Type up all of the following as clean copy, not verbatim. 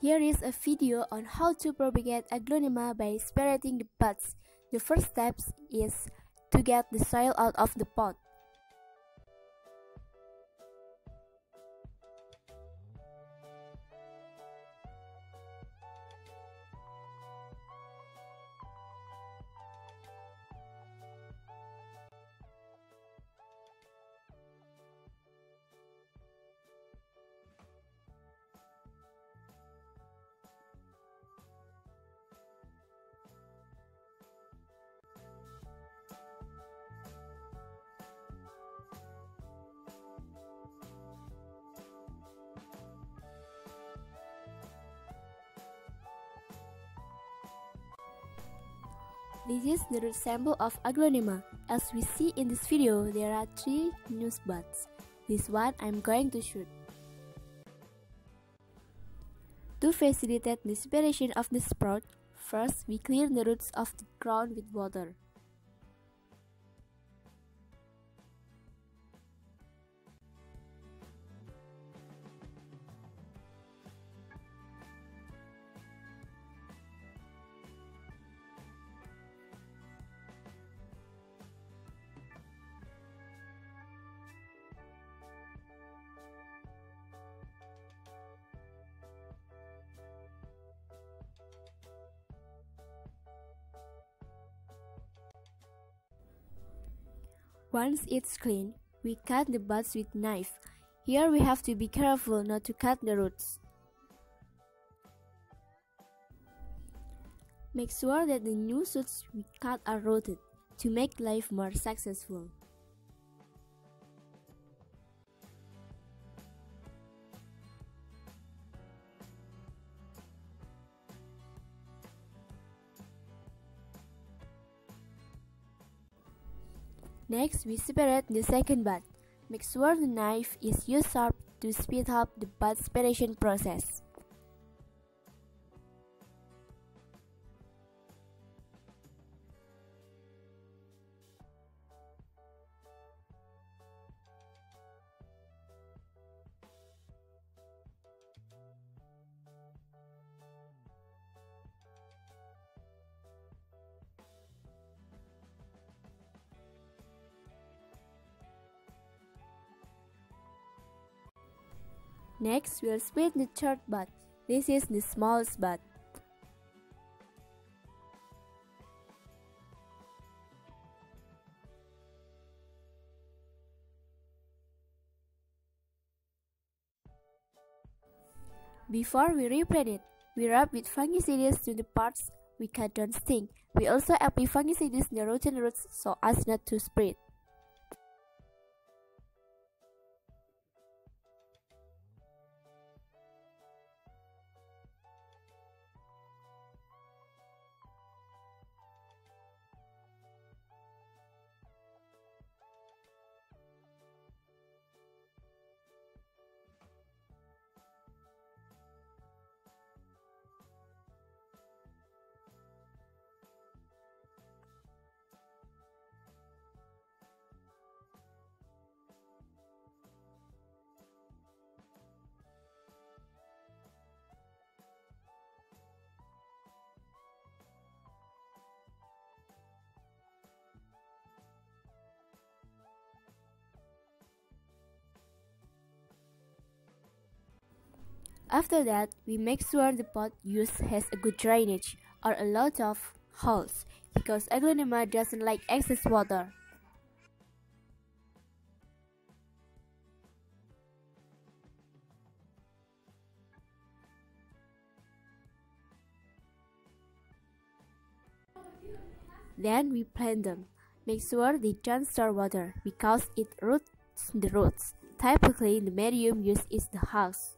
Here is a video on how to propagate aglaonema by separating the buds. The first step is to get the soil out of the pot. This is the root sample of aglaonema. As we see in this video, there are 3 new buds. This one I'm going to shoot. To facilitate the separation of the sprout, first we clear the roots of the ground with water. Once it's clean, we cut the buds with knife. Here we have to be careful not to cut the roots. Make sure that the new shoots we cut are rooted to make life more successful. Next, we separate the second bud. Make sure the knife is used sharp to speed up the bud separation process. Next, we'll split the third bud. This is the smallest bud. Before we replant it, we rub with fungicides to the parts we cut don't stink. We also apply fungicides the rotten roots so as not to spread. After that, we make sure the pot used has a good drainage or a lot of holes because aglaonema doesn't like excess water. Then we plant them. Make sure they don't store water because it roots the roots. Typically, the medium used is the house.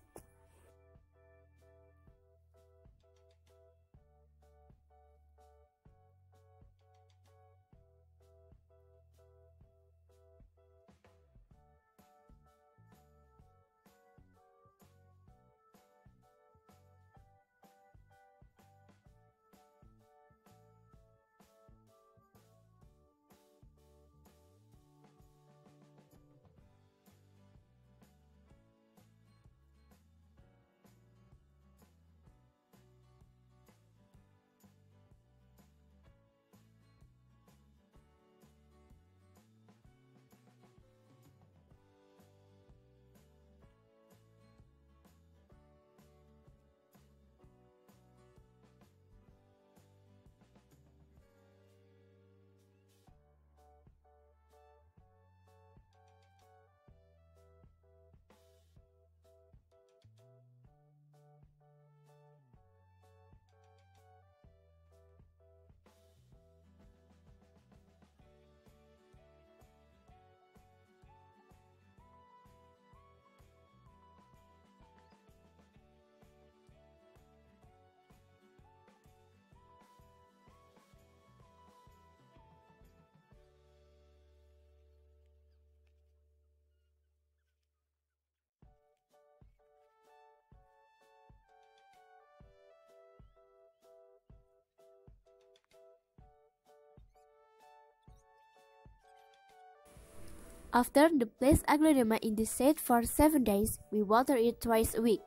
After the place aglaonema in the shade for 7 days, we water it twice a week.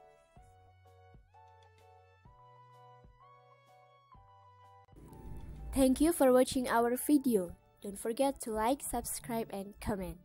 Thank you for watching our video. Don't forget to like, subscribe, and comment.